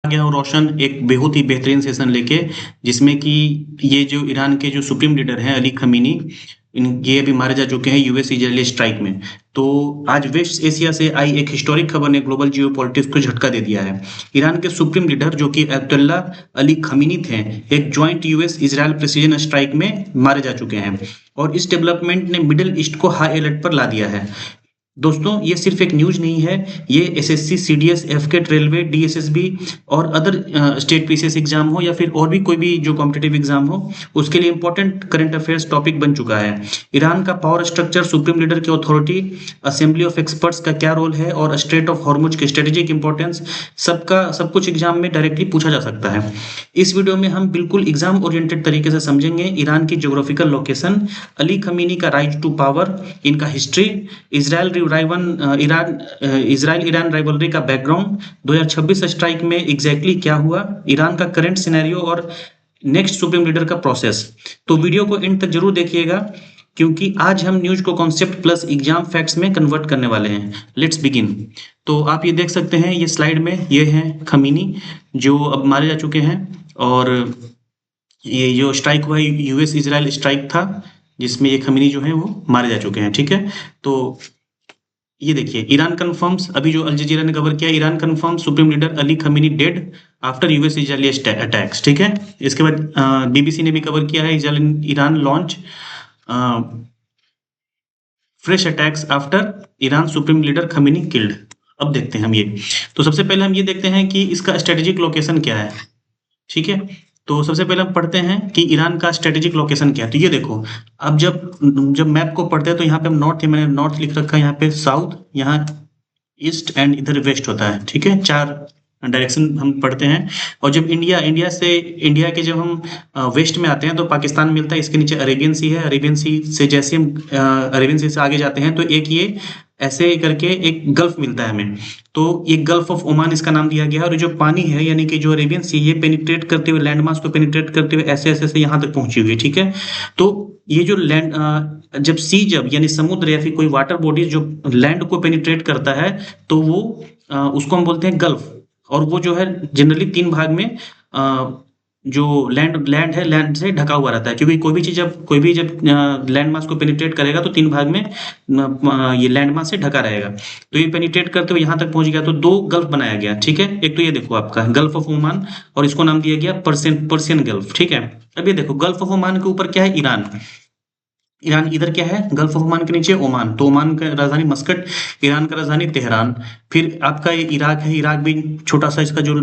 गया हूँ रोशन एक बहुत ही बेहतरीन सेशन लेके, जिसमें कि ये जो ईरान के जो सुप्रीम लीडर हैं अली खमीनी, ये अभी मारे जा चुके हैं यूएस इजराइल स्ट्राइक में। तो आज वेस्ट एशिया से आई एक हिस्टोरिक खबर ने ग्लोबल जियो पॉलिटिक्स को झटका दे दिया है। ईरान के सुप्रीम लीडर जो कि अयतुल्ला अली खमीनी थे, एक joint US Israel president strike में मारे जा चुके हैं, और इस डेवलपमेंट ने मिडिल ईस्ट को हाई अलर्ट पर ला दिया है। दोस्तों, ये सिर्फ एक न्यूज नहीं है, ये एसएससी, सीडीएस, एफकेट, रेलवे, डीएसएसबी और अदर स्टेट पीसीएस एग्जाम हो या फिर और भी कोई भी जो कॉम्पिटिटिव एग्जाम हो, उसके लिए इंपॉर्टेंट करंट अफेयर्स टॉपिक बन चुका है। ईरान का पावर स्ट्रक्चर, सुप्रीम लीडर की अथॉरिटी, असेंबली ऑफ एक्सपर्ट्स का क्या रोल है, और स्ट्रेट ऑफ हॉर्मुज की स्ट्रेटेजिक इंपॉर्टेंस, सबका सब कुछ एग्जाम में डायरेक्टली पूछा जा सकता है। इस वीडियो में हम बिल्कुल एग्जाम ओरिएंटेड तरीके से समझेंगे ईरान की ज्योग्राफिकल लोकेशन, अली खमीनी का राइज टू पावर, इनका हिस्ट्री, इजराइल ईरान राइवलरी का बैकग्राउंड, 2026 स्ट्राइक में एग्जैक्टली क्या हुआ, ईरान का करंट सिनेरियो और नेक्स्ट सुप्रीम लीडर का प्रोसेस। तो वीडियो को एंड तक जरूर देखिएगा, क्योंकि आज हम न्यूज को कॉन्सेप्ट प्लस एग्जाम फैक्ट्स में कन्वर्ट करने वाले हैं। Let's begin. तो आप ये देख सकते हैं, ये स्लाइड में ये हैं खमीनी, जो अब मारे जा चुके हैं। और ये जो स्ट्राइक हुआ यूएस इजराइल स्ट्राइक था, जिसमें ये खमीनी जो है वो मारे जा चुके हैं। ठीक है, तो ये देखिए, ईरान कन्फर्म्स, अभी जो अल जजीरा ने कवर किया, Iran confirm supreme leader Ali Khomeini dead after US Israeli attacks. ठीक है, इसके बाद बीबीसी ने भी कवर किया है, Iran launch fresh attacks after Iran supreme leader Khomeini killed. अब देखते हैं हम ये। तो सबसे पहले हम ये देखते हैं कि इसका स्ट्रेटेजिक लोकेशन क्या है। ठीक है, तो सबसे पहले हम पढ़ते हैं कि ईरान का स्ट्रेटेजिक लोकेशन क्या है। तो ये देखो, अब जब जब मैप को पढ़ते हैं तो यहाँ पे हम नॉर्थ, मैंने नॉर्थ लिख रखा है, यहाँ पे साउथ, यहाँ ईस्ट एंड इधर वेस्ट होता है। ठीक है, 4 डायरेक्शन हम पढ़ते हैं। और जब इंडिया के जब हम वेस्ट में आते हैं तो पाकिस्तान मिलता है, इसके नीचे अरेबियन सी है। अरेबियन सी से जैसे हम अरेबियन सी से आगे जाते हैं तो एक ये ऐसे करके एक गल्फ मिलता है हमें, तो ये गल्फ ऑफ ओमान इसका नाम दिया गया है। और जो पानी है, यानी कि जो अरेबियन सी, ये पेनिट्रेट करते हुए, लैंड मास को पेनिट्रेट करते हुए ऐसे ऐसे यहाँ तक पहुंची हुई है। ठीक है, तो ये जो लैंड, जब सी, जब यानी समुद्र या फिर कोई वाटर बॉडी जो लैंड को पेनिट्रेट करता है, तो वो उसको हम बोलते हैं गल्फ। और वो जो है जनरली 3 भाग में, जो लैंड लैंड है, लैंड से ढका हुआ रहता है, क्योंकि कोई भी जब लैंड मास को पेनिट्रेट करेगा तो 3 भाग में ये लैंड मास से ढका रहेगा। तो ये पेनिट्रेट करते हुए यहाँ तक पहुंच गया, तो 2 गल्फ बनाया गया। ठीक है, एक तो ये देखो आपका गल्फ ऑफ ओमान, और इसको नाम दिया गया पर्सियन गल्फ। ठीक है, अब ये देखो, गल्फ ऑफ ओमान के ऊपर क्या है, ईरान। ईरान इधर क्या है, गल्फ ऑफ ओमान के नीचे ओमान, तो ओमान का राजधानी मस्कट, ईरान का राजधानी तेहरान। फिर आपका ये इराक है, इराक भी छोटा सा, इसका जो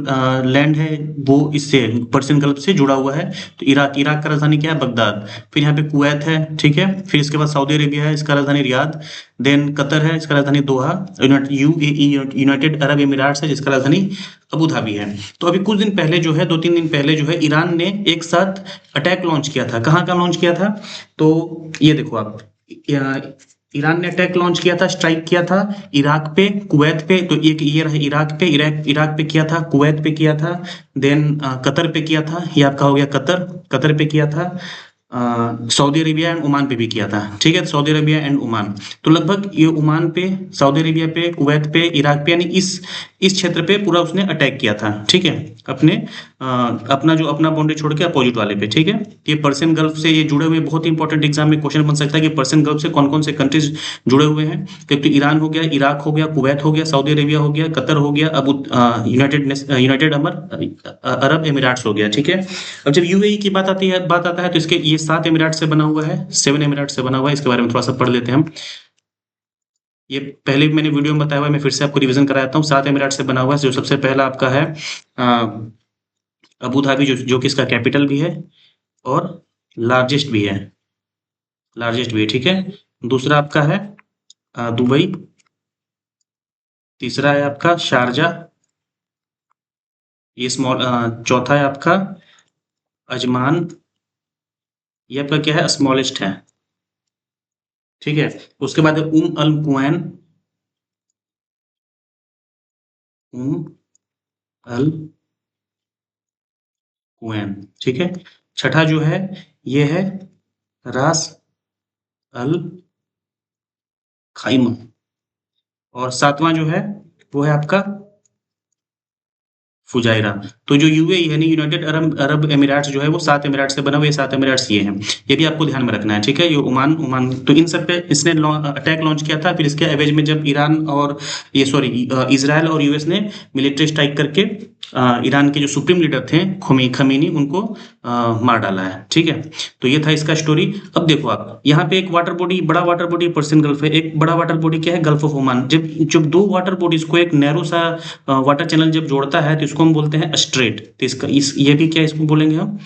लैंड है वो इससे पर्शियन गल्फ से जुड़ा हुआ है। तो इराक का राजधानी क्या है, बगदाद। फिर यहाँ पे कुवैत है। ठीक है, फिर इसके बाद सऊदी अरेबिया है, इसका राजधानी रियाद। देन कतर है, इसका राजधानी दोहा। यूएई यूनाइटेड अरब एमिराट्स है, जिसका राजधानी अबू धाबी है। तो अभी कुछ दिन पहले जो है, 2-3 दिन पहले जो है, ईरान ने एक साथ अटैक लॉन्च किया था। कहाँ का लॉन्च किया था, तो ये देखो आप, ईरान ने अटैक लॉन्च किया था, स्ट्राइक किया था इराक पे, कुवैत पे। तो एक ये रहा इराक पे, इराक पे किया था, कुवैत पे किया था, देन कतर पे किया था, ये आपका हो गया कतर, कतर पे किया था, सऊदी अरेबिया एंड ओमान पे भी किया था। ठीक है, सऊदी अरेबिया एंड ओमान, तो लगभग ये ओमान पे, सऊदी अरेबिया पे, कुवैत पे, इराक पे, यानी इस क्षेत्र पे पूरा उसने अटैक किया था। ठीक है, अपने अपना बाउंड्री छोड़ के अपोजिट वाले पे। ठीक है, ये पर्शियन गल्फ से ये जुड़े हुए, बहुत इंपॉर्टेंट एग्जाम में क्वेश्चन बन सकता है कि पर्शियन गल्फ से कौन कौन से कंट्रीज जुड़े हुए हैं। तो ईरान हो गया, इराक हो गया, कुवैत हो गया, सऊदी अरेबिया हो गया, कतर हो गया, अब यूनाइटेड अरब एमिराट्स हो गया। ठीक है, अब जब यूएई की बात आता है तो इसके ये 7 एमिराट से बना हुआ है, 7 एमिराट से बना हुआ है। इसके बारे में थोड़ा सा पढ़ लेते हैं हम। ये पहले भी मैंने वीडियो में बताया हुआ है, मैं फिर से आपको रिवीजन कराता हूँ। 7 एमिराट से बना हुआ है। जो सबसे पहला आपका है अबू धाबी, जो कि इसका कैपिटल भी है और लार्जेस्ट भी है, ठीक है। दूसरा आपका है दुबई। तीसरा है आपका शारजा, ये स्मॉल। चौथा है आपका अजमान, ये आपका क्या है, स्मॉलेस्ट है। ठीक है, उसके बाद है अल कुवैन, अल कुवैन। ठीक है, छठा जो है ये है रास अल खाइमा, और 7वां जो है वो है आपका फुजाइरा। तो जो यूएई यानी यूनाइटेड अरब अरब एमिरेट्स जो है वो 7 एमिरेट्स से बना हुआ, ये 7 एमिरेट्स ये हैं। ये भी आपको ध्यान में रखना है, ठीक है। ये ओमान ओमान तो इन सब पे इसने अटैक लॉन्च किया था। फिर इसके एवज में जब ईरान और ये सॉरी इजराइल और यूएस ने मिलिट्री स्ट्राइक करके ईरान के जो सुप्रीम लीडर थे खमीनी उनको मार डाला है, ठीक है। तो ये था इसका स्टोरी। अब देखो आप यहाँ पे एक वाटर बॉडी, बड़ा वाटर बॉडी पर्सियन गल्फ है, एक बड़ा वाटर बॉडी क्या है, गल्फ ऑफ ओमान। जब जब दो वाटर बॉडीज को एक नैरो सा वाटर चैनल जब जोड़ता है तो इसको हम बोलते हैं स्ट्रेट। तो इसका ये भी क्या इसको बोलेंगे हम,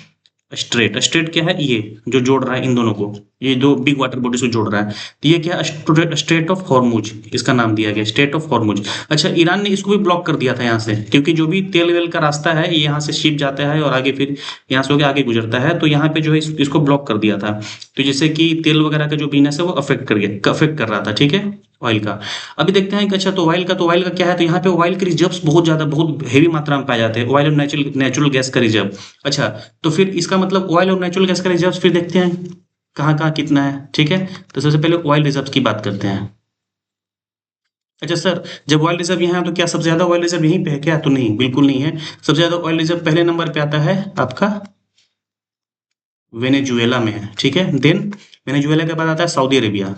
स्ट्रेट। स्ट्रेट क्या है, ये जो जोड़ रहा है इन दोनों को, ये दो बिग वाटर बॉडीज को जोड़ रहा है। तो ये क्या, स्ट्रेट ऑफ हॉर्मुज इसका नाम दिया गया, स्ट्रेट ऑफ हॉर्मुज। अच्छा, ईरान ने इसको भी ब्लॉक कर दिया था यहाँ से, क्योंकि जो भी तेल वेल का रास्ता है ये यहाँ से शिप जाता है और आगे फिर यहाँ से होकर आगे गुजरता है। तो यहाँ पे जो है इसको ब्लॉक कर दिया था। तो जैसे कि तेल वगैरह का जो बिजनेस है वो अफेक्ट कर रहा था, ठीक है, ऑयल का। अभी देखते हैं कि अच्छा तो ऑयल का क्या है। तो यहाँ पे ऑयल के रिजर्व्स बहुत ज्यादा, बहुत हेवी मात्रा में पाए जाते हैं, ऑयल और नेचुरल गैस का रिजर्व। अच्छा, तो फिर इसका मतलब ऑयल और नेचुरल गैस का रिजर्व फिर देखते हैं कहाँ कहाँ कितना है, ठीक है। तो सबसे पहले ऑयल रिजर्व की बात करते हैं। अच्छा सर, जब ऑयल रिजर्व यहाँ है तो क्या सबसे ज्यादा ऑयल रिजर्व यहीं पे है क्या? तो नहीं, बिल्कुल नहीं है। सबसे ज्यादा ऑयल रिजर्व पहले नंबर पे आता है आपका वेनेजुएला में है, ठीक है। देन वेनेजुएला के बाद आता है सऊदी अरेबिया,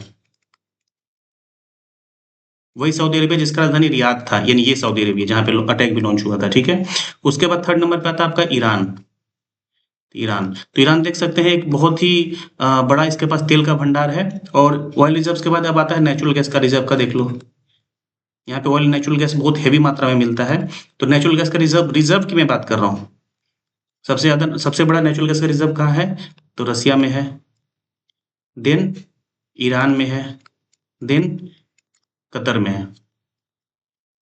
वही सऊदी अरेबिया जिसका राजधानी रियाद था, यानी ये सऊदी अरेबिया जहाँ पे अटैक भी लॉन्च हुआ था, ठीक है। उसके बाद थर्ड नंबर पे आता है आपका ईरान। ईरान, तो ईरान देख सकते हैं एक बहुत ही बड़ा इसके पास तेल का भंडार है। और ऑयल रिजर्व्स के बाद अब आता है नेचुरल गैस का रिजर्व का, देख लो यहाँ पे ऑयल नेचुरल गैस बहुत हेवी मात्रा में मिलता है। तो नेचुरल गैस का रिजर्व की मैं बात कर रहा हूँ। सबसे बड़ा नेचुरल गैस का रिजर्व कहाँ है, तो रसिया में है, देन ईरान में है, देन कतर में है।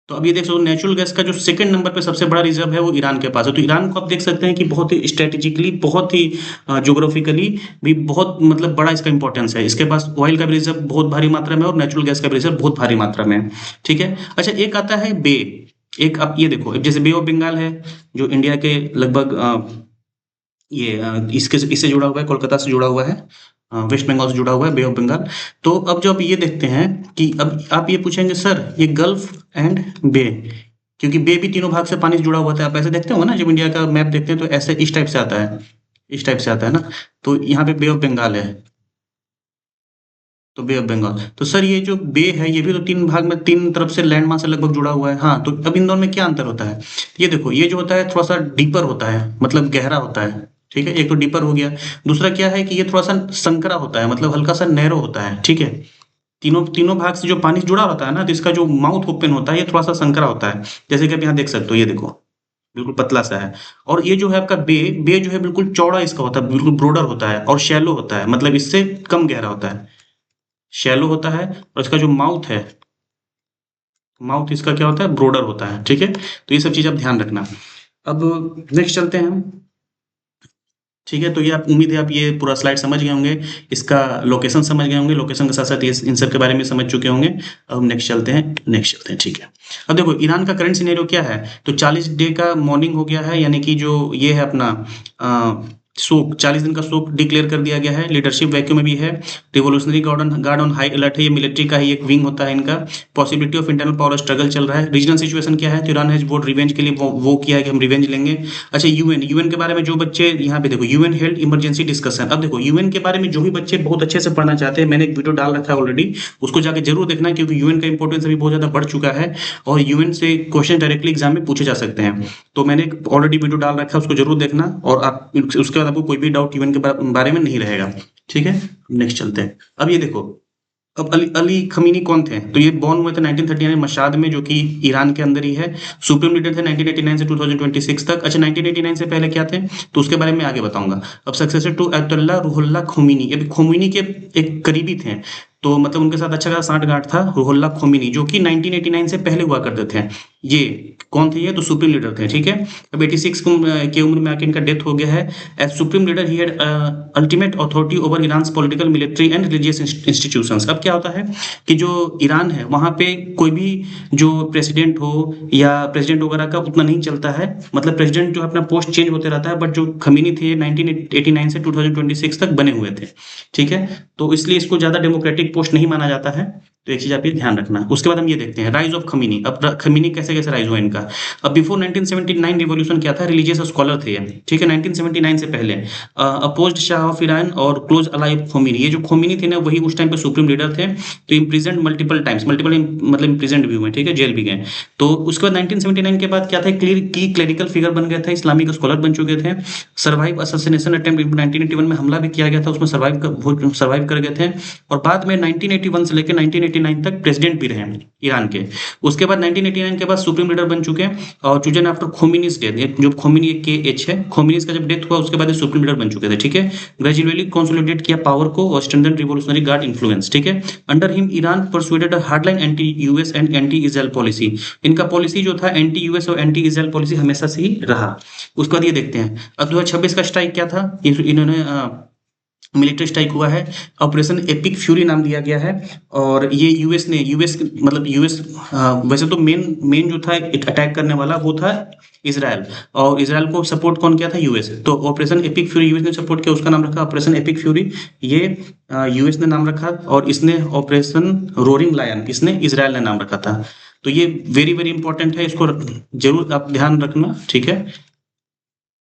तो अब ये देख सकते हो नेचुरल गैस का जो सेकंड नंबर पे सबसे बड़ा रिजर्व है वो ईरान के पास है। तो ईरान को आप देख सकते हैं कि बहुत ही स्ट्रेटेजिकली, बहुत ही ज्योग्राफिकली भी बहुत मतलब बड़ा इसका इंपॉर्टेंस है। इसके पास ऑयल का भी रिजर्व बहुत भारी मात्रा में और नेचुरल गैस का भी रिजर्व बहुत भारी मात्रा में है, ठीक है। अच्छा, एक आता है बे, एक आप ये देखो जैसे बे ऑफ बंगाल है जो इंडिया के लगभग ये इससे जुड़ा हुआ है, कोलकाता से जुड़ा हुआ है, वेस्ट बंगाल से जुड़ा हुआ है बे ऑफ बंगाल। तो अब जो आप ये देखते हैं कि अब आप ये पूछेंगे सर ये गल्फ एंड बे, क्योंकि बे भी तीनों भाग से पानी से जुड़ा हुआ था। आप ऐसे देखते हो ना, जब इंडिया का मैप देखते हैं तो ऐसे इस टाइप से आता है, इस टाइप से आता है ना। तो यहाँ पे बे ऑफ बंगाल है, तो बे ऑफ बंगाल। तो सर ये जो बे है ये भी तो तीन भाग में, तीन तरफ से लैंड मास से लगभग जुड़ा हुआ है। हाँ, तो अब इन दोनों में क्या अंतर होता है, ये देखो ये जो होता है थोड़ा सा डीपर होता है, मतलब गहरा होता है, ठीक है। एक तो डीपर हो गया, दूसरा क्या है कि ये थोड़ा सा संकरा होता है, मतलब हल्का सा नैरो होता है, ठीक है। तीनों तीनों भाग से जो पानी जुड़ा होता है ना, तो इसका जो माउथ ओपन होता है ये थोड़ा सा संकरा होता है, जैसे कि आप यहाँ देख सकते हो, ये देखो बिल्कुल पतला सा है। और ये जो है आपका बे बे जो है बिल्कुल चौड़ा इसका होता है, बिल्कुल ब्रोडर होता है और शैलो होता है, मतलब इससे कम गहरा होता है, शैलो होता है। और इसका जो माउथ है, माउथ इसका क्या होता है, ब्रोडर होता है, ठीक है। तो ये सब चीज आप ध्यान रखना। अब नेक्स्ट चलते हैं हम, ठीक है। तो ये आप उम्मीद है आप ये पूरा स्लाइड समझ गए होंगे, इसका लोकेशन समझ गए होंगे, लोकेशन के साथ साथ ये इन सब के बारे में समझ चुके होंगे। अब हम नेक्स्ट चलते हैं, ठीक है। अब देखो ईरान का करंट सिनेरियो क्या है, तो 40 डे का मॉर्निंग हो गया है, यानी कि जो ये है अपना शोक, 40 दिन का शोक डिक्लेयर कर दिया गया है। लीडरशिप वैक्यूम में भी है, revolutionary guard on high alert है, ये मिलिट्री का ही एक विंग होता है इनका। Possibility of internal power struggle चल रहा है। रीजनल सिचुएशन क्या है, तो ईरान हैज वोट रिवेंज के लिए वो किया है कि हम रिवेंज लेंगे। अच्छा, यूएन के बारे में जो बच्चे यहाँ पे देखो, यूएन हेल्ड इमरजेंसी डिस्कशन। अब देखो यूएन के बारे में जो भी बच्चे बहुत अच्छे से पढ़ना चाहते हैं, मैंने एक वीडियो डाल रखा है ऑलरेडी, उसको जाके जरूर देखना, क्योंकि यूएन का इंपॉर्टेंस अभी बहुत ज्यादा बढ़ चुका है और यूएन से क्वेश्चन डायरेक्टली एग्जाम में पूछे जा सकते हैं। तो मैंने ऑलरेडी वीडियो डाल रखा है, उसको जरूर देखना। और आप उसके बाद आपको कोई भी डाउट यूएन के बारे में नहीं रहेगा, ठीक है। नेक्स्ट चलते हैं। अब ये देखो, अब अली खमीनी कौन थे, तो ये बॉर्न हुए थे 1939 मशाद में, जो कि ईरान के अंदर ही है। सुप्रीम लीडर थे 1989 से 2026 तक। अच्छा, 1989 से पहले क्या थे, तो उसके बारे में आगे बताऊंगा। अब successor to Ayatollah Ruhullah Khomeini, ये भी खोमेनी के एक करीबी थे, तो मतलब उनके साथ अच्छा खासा सांठगांठ था। रूहुल्लाह खोमेनी जो कि 1989 से पहले हुआ करते थे। ये कौन थे, ये तो सुप्रीम लीडर थे, ठीक है। अब 86 की उम्र में आके इनका डेथ हो गया है। As supreme leader he had ultimate authority over Iran political, military and religious institutions. अब क्या होता है कि जो ईरान है वहां पे कोई भी जो प्रेसिडेंट हो या प्रेसिडेंट वगैरह का उतना नहीं चलता है, मतलब प्रेसिडेंट जो अपना पोस्ट चेंज होते रहता है, बट जो खमीनी थे 1989 से 2026 तक बने हुए थे, ठीक है। तो इसलिए इसको ज्यादा डेमोक्रेटिक पोस्ट नहीं माना जाता है। तो एक चीज आप ये ध्यान रखना। उसके बाद हम ये देखते हैं राइज ऑफ खमीनी। अब खमीनी कैसे कैसे राइज हुआ इनका। अब बिफोर 1979 रिवॉल्यूशन क्या था, रिलीजियस स्कॉलर थे ये, ठीक है, 1979 से पहले अपोज्ड शाह ऑफ ईरान और क्लोज अलाई ऑफ खोमीनी। ये जो खोमीनी थे ना, वही उस टाइम पे सुप्रीम लीडर थे। तो इम्प्रिजेंट मल्टीपल टाइम्स, मल्टीपल मतलब इम्प्रिजेंट भी हुए, ठीक है, जेल भी गए। तो उसके बाद 1979 के बाद क्या था, क्लियर की क्लेरिकल फिगर बन गया था, इस्लामिक स्कॉलर बन चुके थे। सर्वाइव असैसिनेशन अटेम्प्ट 1981 में हमला भी किया गया था, उसमें सर्वाइव कर गए थे। और बाद में 1981 से लेकर 1989 तक प्रेसिडेंट भी रहे ईरान के। उसके बाद 1989 के बाद सुप्रीम लीडर बन चुके हैं और चूजन आफ्टर खोमिनीज डेथ, जो खोमिनी के एच है, खोमिनीज का जब डेथ हुआ उसके बाद ये सुप्रीम लीडर बन चुके थे, ठीक है। ग्रेजुअली कंसोलिडेट किया पावर को और स्ट्रेंथन रिवॉल्यूशनरी गार्ड इन्फ्लुएंस, ठीक है। Under him Iran persuaded a hardline anti US and anti Israel policy. इनका पॉलिसी जो था एंटी यूएस और एंटी इजराइल पॉलिसी हमेशा से ही रहा। उसके बाद ये देखते हैं अब 2026 का स्ट्राइक क्या था, इन्होंने मिलिट्री स्ट्राइक हुआ है, ऑपरेशन एपिक फ्यूरी नाम दिया गया है। और ये यूएस मतलब यूएस वैसे तो मेन जो था अटैक करने वाला वो था इसराइल, और इसराइल को सपोर्ट कौन किया था, यूएस। तो ऑपरेशन एपिक फ्यूरी यूएस ने सपोर्ट किया, उसका नाम रखा ऑपरेशन एपिक फ्यूरी, ये यूएस ने नाम रखा। और इसने ऑपरेशन रोरिंग लायन, इसने इसराइल ने नाम रखा था। तो ये वेरी वेरी इंपॉर्टेंट है, इसको जरूर आप ध्यान रखना, ठीक है,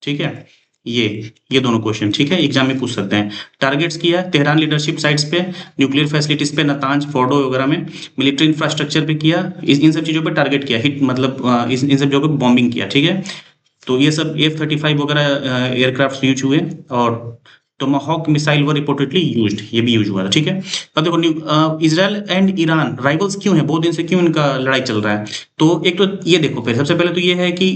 ठीक है। ये दोनों क्वेश्चन, ठीक है, एग्जाम में पूछ सकते हैं। टारगेट्स किया तेहरान लीडरशिप साइट्स पे, न्यूक्लियर फैसिलिटीज पे, नतांज, फोर्डो वगैरह में, मिलिट्री इंफ्रास्ट्रक्चर पे किया, इन सब चीजों पे टारगेट किया, हिट मतलब इन सब जगहों पे बॉम्बिंग किया, ठीक है। तो ये सब F-35 वगैरह एयरक्राफ्ट यूज हुए, और टोमाहॉक मिसाइल वर रिपोर्टेडली यूज्ड, ये भी यूज हुआ था, ठीक है। अब देखो इजराइल एंड ईरान राइवल्स क्यों है, बहुत दिन से क्यों इनका लड़ाई चल रहा है। तो एक तो ये देखो, पहले सबसे पहले तो ये है कि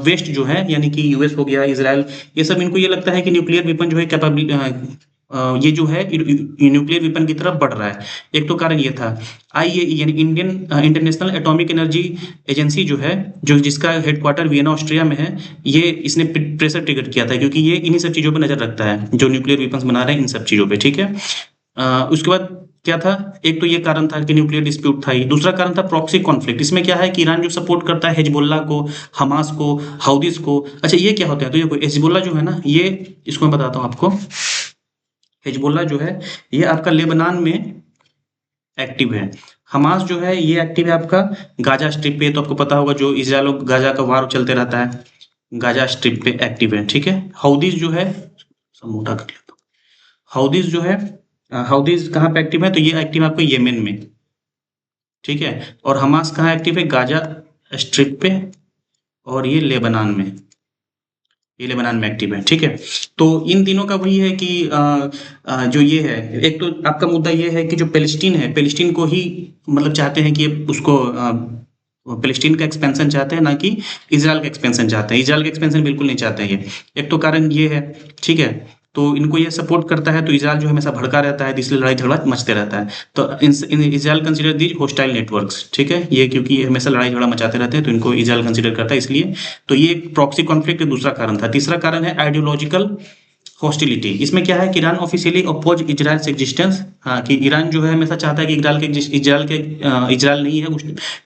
वेस्ट जो है, यानी कि यूएस हो गया, इजराइल, ये सब इनको ये लगता है कि न्यूक्लियर वेपन जो है कैपेबिलिटी, ये जो है न्यूक्लियर वेपन की तरफ बढ़ रहा है। एक तो कारण ये था। आईएई यानी Indian international atomic energy agency जो है, जो जिसका हेडक्वार्टर वियना ऑस्ट्रिया में है, ये इसने प्रेशर ट्रिगर किया था, क्योंकि ये इन्हीं सब चीजों पर नजर रखता है, जो न्यूक्लियर वेपन्स बना रहे हैं इन सब चीजों पे, ठीक है। उसके बाद क्या था, एक तो ये कारण था कि न्यूक्लियर डिस्प्यूट था ही। दूसरा कारण था प्रॉक्सी कॉन्फ्लिक्ट। इसमें क्या है कि ईरान जो सपोर्ट करता है हिजबुल्लाह को, हमास को, हाउदीस को। अच्छा ये क्या होता है, तो ये हिजबुल्लाह जो है ना, ये इसको मैं बताता हूँ आपको। हिजबुल्लाह जो है ये आपका लेबनान में एक्टिव है। हमास जो है ये एक्टिव है आपका गाजा स्ट्रिप पे, तो आपको पता होगा जो इजराइल और गाजा का वार चलते रहता है, गाजा स्ट्रिप पे एक्टिव है, ठीक है। हाउदीज जो है, सब मोटा कर लेता हूँ। हाउदीज जो है, हाउदीज कहाँ पे एक्टिव है, तो ये एक्टिव है आपको येमेन में, ठीक है। और हमास कहाँ एक्टिव है, गाजा स्ट्रिप पे, और ये लेबनान में, ये लेबनान में एक्टिव है, ठीक है। तो इन तीनों का वही है कि जो ये है, एक तो आपका मुद्दा ये है कि जो पैलेस्टीन है, पैलेस्टीन को ही मतलब चाहते हैं कि उसको पैलेस्टीन का एक्सपेंशन चाहते हैं, ना कि इजराइल का एक्सपेंशन चाहते हैं। इजराइल का एक्सपेंशन बिल्कुल नहीं चाहते हैं ये। एक तो कारण ये है, ठीक है। तो इनको ये सपोर्ट करता है, तो इजराइल जो हमेशा भड़का रहता है, इसलिए लड़ाई झगड़ा मचते रहता है। तो Israel consider these hostile networks, ठीक है। ये क्योंकि ये हमेशा लड़ाई झगड़ा मचाते रहते हैं, तो इनको इजराइल कंसिडर करता है, इसलिए। तो ये एक प्रॉक्सी कॉन्फ्लिक्ट दूसरा कारण था। तीसरा कारण है आइडियोलॉजिकल हॉस्टिलिटी। इसमें क्या है कि Iran officially oppose Israel existence, हाँ, कि ईरान जो है हमेशा चाहता है कि इजराइल नहीं है,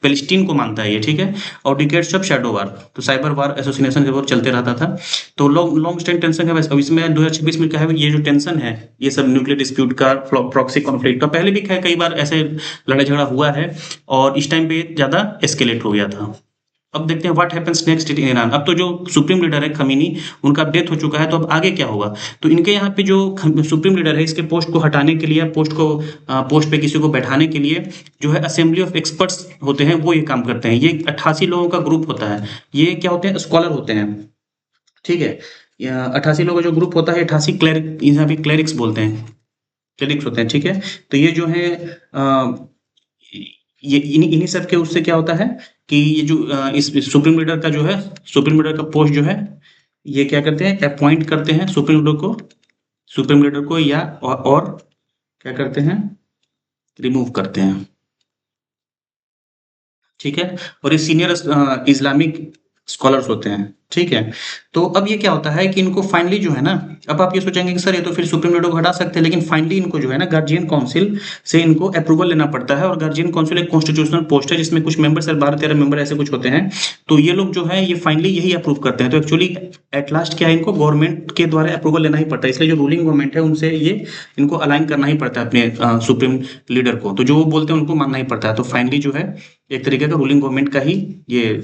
पैलेस्टीन को मानता है ये, ठीक है। और डिकेट्स ऑफ शैडो वार, तो साइबर वार एसोसिनेशन के चलते रहता था। तो लॉन्ग लॉन्ग स्टैंड टेंशन है। अब इसमें 2026 में क्या है, ये जो टेंशन है, ये सब न्यूक्लियर डिस्प्यूट का, प्रॉक्सी कॉन्फ्लिक्ट का, पहले भी कई बार ऐसे लड़ाई झगड़ा हुआ है, और इस टाइम पे ज्यादा एस्केलेट हो गया था। अब देखते हैं what happens next in Iran. अब तो जो सुप्रीम लीडर है खमीनी, उनका डेथ हो चुका है, तो अब आगे क्या होगा। तो इनके यहाँ पे जो सुप्रीम लीडर है, इसके पोस्ट को हटाने के लिए, पोस्ट पे किसी को बैठाने के लिए जो है असेंबली ऑफ एक्सपर्ट्स होते हैं, वो ये काम करते हैं। ये 88 लोगों का ग्रुप होता है। ये क्या होते हैं, स्कॉलर होते हैं, ठीक है। 88 लोगों का जो ग्रुप होता है, 88 क्लैरिक, यहाँ पे क्लैरिक्स बोलते हैं, क्लैरिक्स होते हैं, ठीक है। तो ये जो है ये इन्हीं सब के उससे क्या होता है कि ये जो इस सुप्रीम लीडर का जो है, सुप्रीम लीडर का पोस्ट जो है, ये क्या करते हैं, अपॉइंट करते हैं सुप्रीम लीडर को, या और क्या करते हैं, रिमूव करते हैं, ठीक है। और ये सीनियर इस्लामिक स्कॉलर्स होते हैं, ठीक है। तो अब ये क्या होता है कि इनको फाइनली जो है ना, अब आप ये सोचेंगे कि सर ये तो फिर सुप्रीम लीडर को हटा सकते हैं, लेकिन फाइनली इनको जो है ना गार्जियन काउंसिल से इनको अप्रूवल लेना पड़ता है, और गार्जियन काउंसिल एक कॉन्स्टिट्यूशनल पोस्ट है जिसमें कुछ मेंबर्स, 12-13 मेंबर ऐसे कुछ होते हैं। तो ये लोग जो है ये फाइनली यही अप्रूव करते हैं। तो एक्चुअली एट लास्ट क्या है, इनको गवर्नमेंट के द्वारा अप्रूवल लेना ही पड़ता है, इसलिए जो रूलिंग गवर्नमेंट है उनसे ये इनको अलाइन करना ही पड़ता है अपने सुप्रीम लीडर को। तो जो वो बोलते हैं उनको मानना ही पड़ता है। तो फाइनली जो है एक तरीके का रूलिंग गवर्नमेंट का ही ये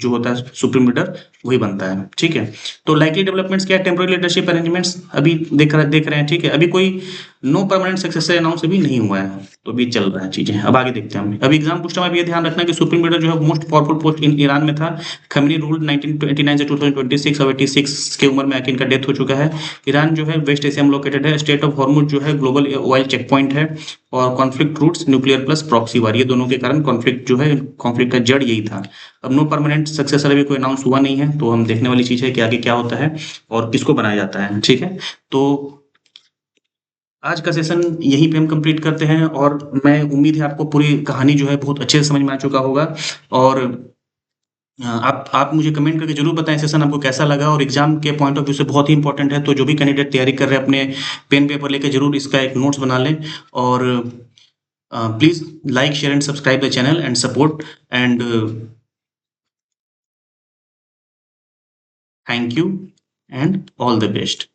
जो होता है सुप्रीम लीडर वही बनता है, ठीक है। तो लाइकली डेवलपमेंट्स क्या है, टेम्पोररी लीडरशिप अरेंजमेंट्स अभी देख रहे हैं, ठीक है। अभी कोई नो परमानेंट सक्सेसर अनाउंस अभी नहीं हुआ है, तो अभी चल रहा है चीजें। अब आगे देखते हैं हम। अभी एग्जाम पूछता हूं, अब ये ध्यान रखना कि सुप्रीम लीडर जो है most powerful post in Iran में था। खमीनी रूल 1929 से 2026 और 86 की उम्र में आके इनका डेथ हो चुका है। ईरान जो है वेस्ट एशिया में लोकेटेड है। स्टेट ऑफ हॉर्मुज जो है ग्लोबल ऑयल चेक पॉइंट है। और conflict roots nuclear plus proxy war, ये दोनों के कारण कॉन्फ्लिक्ट जो है, कॉन्फ्लिक्ट का जड़ यही था। अब नो परमानेंट सक्सेसर अभी कोई अनाउंस हुआ नहीं है, तो हम देखने वाली चीज है कि आगे क्या होता है और किसको बनाया जाता है, ठीक है। तो आज का सेशन यहीं पे हम कंप्लीट करते हैं, और मैं उम्मीद है आपको पूरी कहानी जो है बहुत अच्छे से समझ में आ चुका होगा। और आप मुझे कमेंट करके जरूर बताएं सेशन आपको कैसा लगा, और एग्जाम के पॉइंट ऑफ व्यू से बहुत ही इंपॉर्टेंट है। तो जो भी कैंडिडेट तैयारी कर रहे हैं अपने पेन पेपर लेके जरूर इसका एक नोट्स बना लें। और please like share and subscribe the channel and support and thank you and all the best.